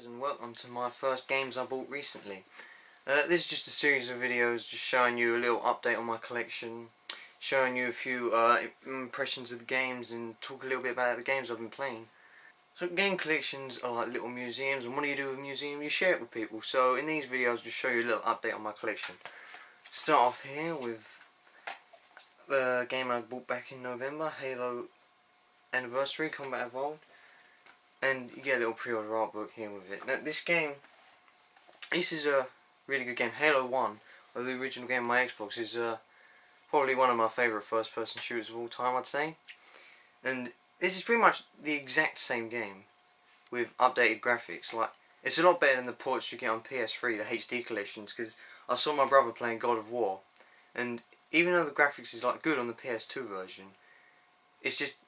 guys, and welcome to my first games I bought recently. This is just a series of videos just showing you a little update on my collection, showing you a few impressions of the games, and talk a little bit about the games I've been playing. So game collections are like little museums, and what do you do with a museum? You share it with people. So in these videos I'll just show you a little update on my collection. Start off here with the game I bought back in November, Halo Anniversary Combat Evolved. And you get a little pre-order art book here with it. Now this is a really good game. Halo 1, or the original game on my Xbox, is probably one of my favourite first-person shooters of all time, I'd say. And this is pretty much the exact same game with updated graphics. Like, it's a lot better than the ports you get on PS3, the HD collections, because I saw my brother playing God of War, and even though the graphics is like good on the PS2 version, it's just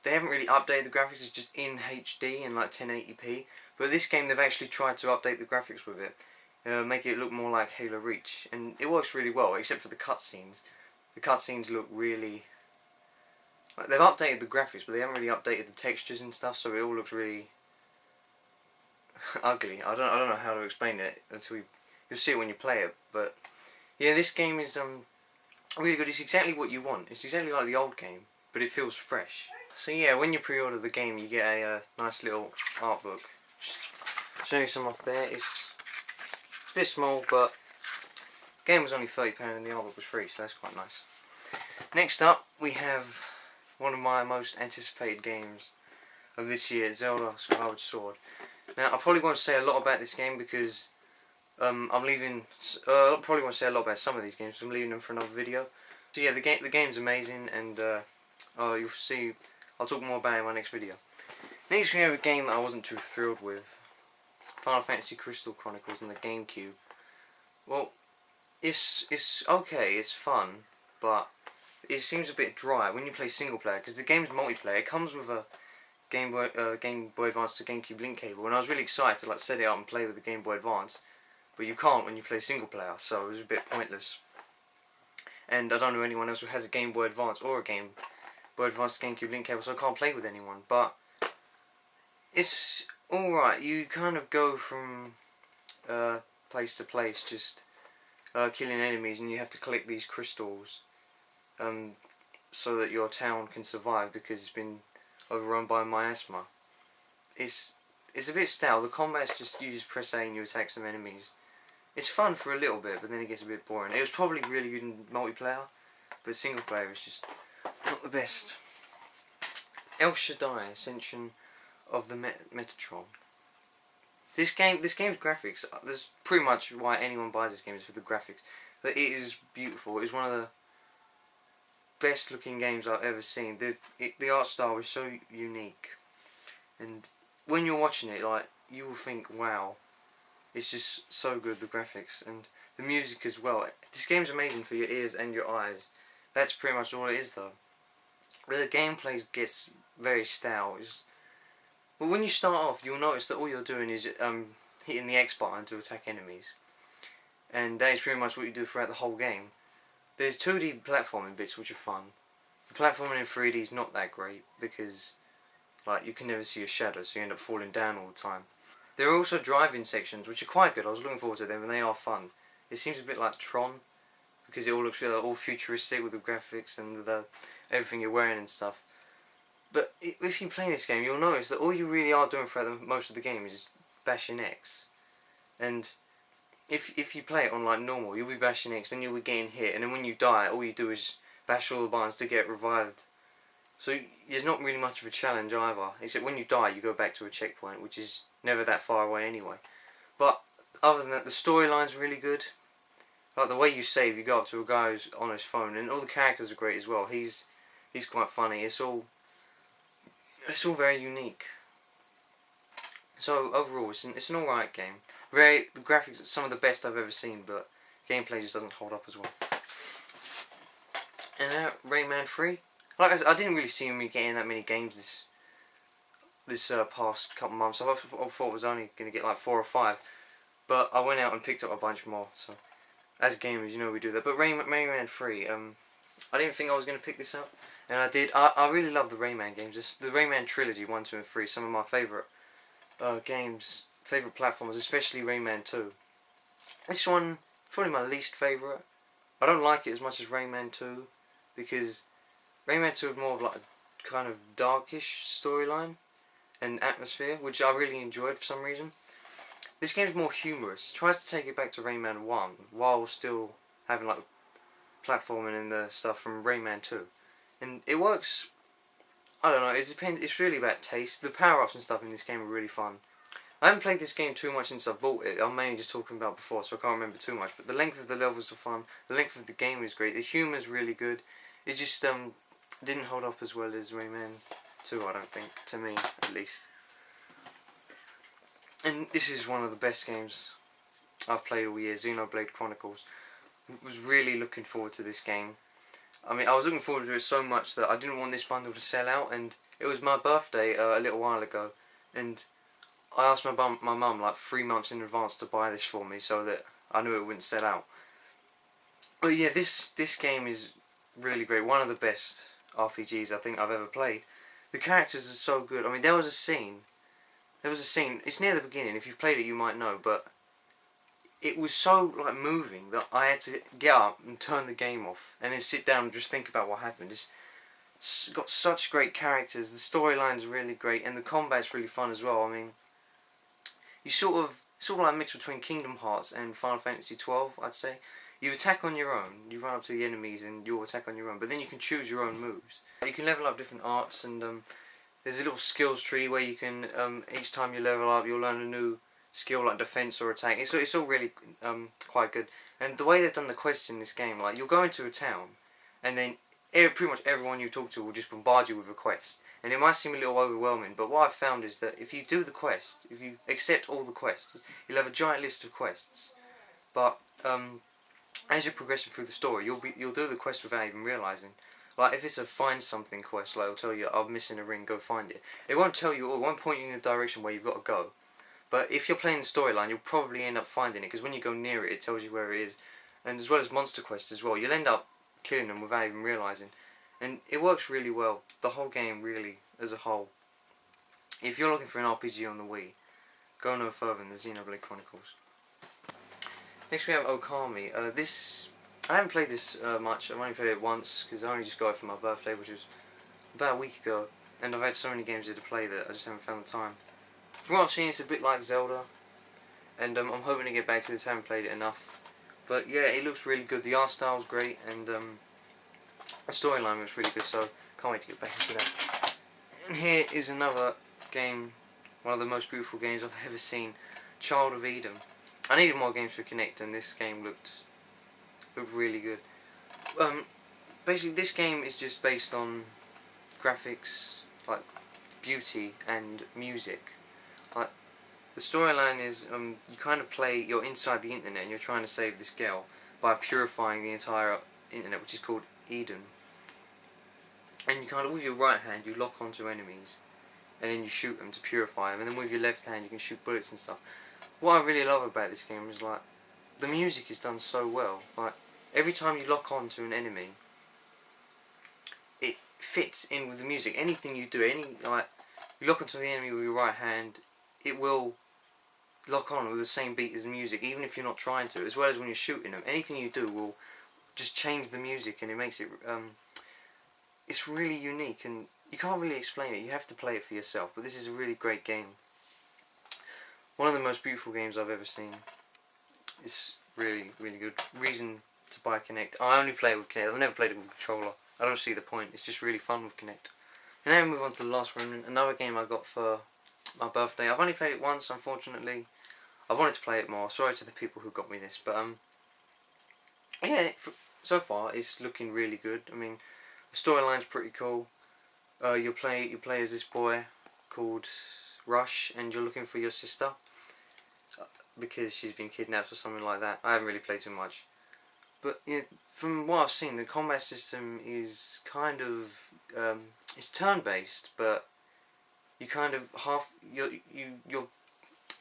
they haven't really updated the graphics. It's just in HD and like 1080p. But this game they've actually tried to update the graphics with it, make it look more like Halo Reach, and it works really well, except for the cutscenes. The cutscenes look really like they've updated the graphics, but they haven't really updated the textures and stuff, so it all looks really ugly. I don't know how to explain it until you'll see it when you play it. But yeah, this game is really good. It's exactly what you want. It's exactly like the old game, but it feels fresh. So yeah, when you pre-order the game, you get a nice little art book. Just show you some off there. It's a bit small, but the game was only £30 and the art book was free, so that's quite nice. Next up, we have one of my most anticipated games of this year, Zelda Skyward Sword. Now, I probably won't say a lot about this game because I'm leaving. I probably won't say a lot about some of these games, so I'm leaving them for another video. So yeah, the game's amazing, and you'll see. I'll talk more about it in my next video. Next we have a game that I wasn't too thrilled with. Final Fantasy Crystal Chronicles on the GameCube. Well, it's okay, it's fun, but it seems a bit dry when you play single player, because the game's multiplayer. It comes with a Game Boy Advance to GameCube link cable, and I was really excited to like set it up and play with the Game Boy Advance, but you can't when you play single player, so it was a bit pointless. And I don't know anyone else who has a Game Boy Advance or a Game Boy Advance GameCube link cable, so I can't play with anyone. But it's alright. You kind of go from place to place, just killing enemies, and you have to collect these crystals so that your town can survive, because it's been overrun by miasma. It's a bit stale. The combat's just, you just press A and you attack some enemies. It's fun for a little bit, but then it gets a bit boring. It was probably really good in multiplayer, but single player is just not the best. El Shaddai, Ascension of the Metatron. This game's graphics, that's pretty much why anyone buys this game, is for the graphics. But it is beautiful. It's one of the best looking games I've ever seen. The art style is so unique, and when you're watching it, like, you will think, wow, it's just so good, the graphics and the music as well. This game's amazing for your ears and your eyes. That's pretty much all it is, though. The gameplay gets very stale. But when you start off, you'll notice that all you're doing is hitting the X button to attack enemies, and that is pretty much what you do throughout the whole game. There's 2D platforming bits which are fun. The platforming in 3D is not that great because, like, you can never see your shadow, so you end up falling down all the time. There are also driving sections which are quite good. I was looking forward to them, and they are fun. It seems a bit like Tron, because it all looks all futuristic with the graphics and everything you're wearing and stuff. But if you play this game, you'll notice that all you really are doing throughout most of the game is just bashing X. And if you play it on like normal, you'll be bashing X, then you'll be getting hit, and then when you die, all you do is bash all the buttons to get revived. So there's not really much of a challenge either, except when you die, you go back to a checkpoint, which is never that far away anyway. But other than that, the storyline's really good. Like, the way you save, you go up to a guy who's on his phone, and all the characters are great as well. He's quite funny. It's all very unique. So overall, it's an alright game. The graphics are some of the best I've ever seen, but gameplay just doesn't hold up as well. And now Rayman 3. Like, I didn't really see me getting that many games this past couple months. I thought I was only going to get like 4 or 5, but I went out and picked up a bunch more. So as gamers, you know we do that. But Rayman 3, I didn't think I was going to pick this up, and I did. I really love the Rayman games. The Rayman trilogy, 1, 2 and 3, some of my favourite games favourite platformers, especially Rayman 2. This one, probably my least favourite. I don't like it as much as Rayman 2, because Rayman 2 is more of like a kind of darkish storyline and atmosphere, which I really enjoyed for some reason. This game's more humorous. It tries to take it back to Rayman 1, while still having like platforming and the stuff from Rayman 2. And it works, I don't know, it depends, it's really about taste. The power-ups and stuff in this game are really fun. I haven't played this game too much since I bought it. I'm mainly just talking about before, so I can't remember too much. But the length of the levels are fun. The length of the game is great. The humour is really good. It just didn't hold up as well as Rayman 2, I don't think, to me at least. And this is one of the best games I've played all year, Xenoblade Chronicles. Was really looking forward to this game. I mean, I was looking forward to it so much that I didn't want this bundle to sell out, and it was my birthday a little while ago, and I asked my mum like 3 months in advance to buy this for me so that I knew it wouldn't sell out. But yeah, this game is really great. One of the best RPGs I think I've ever played. The characters are so good. I mean, there was a scene, it's near the beginning, if you've played it you might know, but it was so like moving that I had to get up and turn the game off and then sit down and just think about what happened. It's got such great characters, the storyline's really great, and the combat's really fun as well. I mean, you sort of like a mix between Kingdom Hearts and Final Fantasy 12, I'd say. You attack on your own, you run up to the enemies and you'll attack on your own, but then you can choose your own moves. You can level up different arts, and there's a little skills tree where you can, each time you level up you'll learn a new skill like defense or attack. It's all really quite good. And the way they've done the quests in this game, like you'll go into a town and then pretty much everyone you talk to will just bombard you with a quest. And it might seem a little overwhelming, but what I've found is that if you do the quest, if you accept all the quests, you'll have a giant list of quests. But as you're progressing through the story, you'll do the quest without even realising. Like if it's a find something quest, like it'll tell you I'm missing a ring, go find it. It won't tell you, or it won't point you in the direction where you've got to go. But if you're playing the storyline, you'll probably end up finding it, because when you go near it, it tells you where it is. And as well as monster quests as well, you'll end up killing them without even realising. And it works really well, the whole game really, as a whole. If you're looking for an RPG on the Wii, go no further than the Xenoblade Chronicles. Next we have Okami. I haven't played this much. I've only played it once, because I only just got it for my birthday, which was about a week ago. And I've had so many games here to play that I just haven't found the time. From what I've seen, it's a bit like Zelda, and I'm hoping to get back to this. I haven't played it enough, but yeah, it looks really good. The art style's great, and the storyline looks really good. So can't wait to get back into that. And here is another game, one of the most beautiful games I've ever seen, Child of Eden. I needed more games for Kinect, and this game looked really good. Basically, this game is just based on graphics, like beauty and music. Like, the storyline is you kind of you're inside the internet and you're trying to save this girl by purifying the entire internet, which is called Eden. And you kind of, with your right hand, you lock onto enemies and then you shoot them to purify them, and then with your left hand you can shoot bullets and stuff. What I really love about this game is like the music is done so well. Like every time you lock onto an enemy, it fits in with the music. Anything you do, like you lock onto the enemy with your right hand, it will lock on with the same beat as the music, even if you're not trying to. As well as when you're shooting them, anything you do will just change the music, and it makes it it's really unique, and you can't really explain it. You have to play it for yourself. But this is a really great game. One of the most beautiful games I've ever seen. It's really, really good. Reason to buy Kinect. I only play it with Kinect. I've never played it with a controller. I don't see the point. It's just really fun with Kinect. And now we move on to the last one. Another game I got for my birthday. I've only played it once, unfortunately. I wanted to play it more. Sorry to the people who got me this, but yeah. So far, it's looking really good. I mean, the storyline's pretty cool. You play as this boy called Rush, and you're looking for your sister because she's been kidnapped or something like that. I haven't really played too much, but yeah, from what I've seen, the combat system is kind of it's turn-based, but you kind of you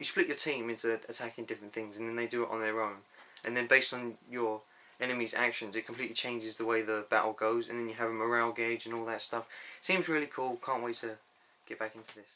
split your team into attacking different things, and then they do it on their own, and then based on your enemy's actions, it completely changes the way the battle goes, and then you have a morale gauge and all that stuff. Seems really cool. Can't wait to get back into this.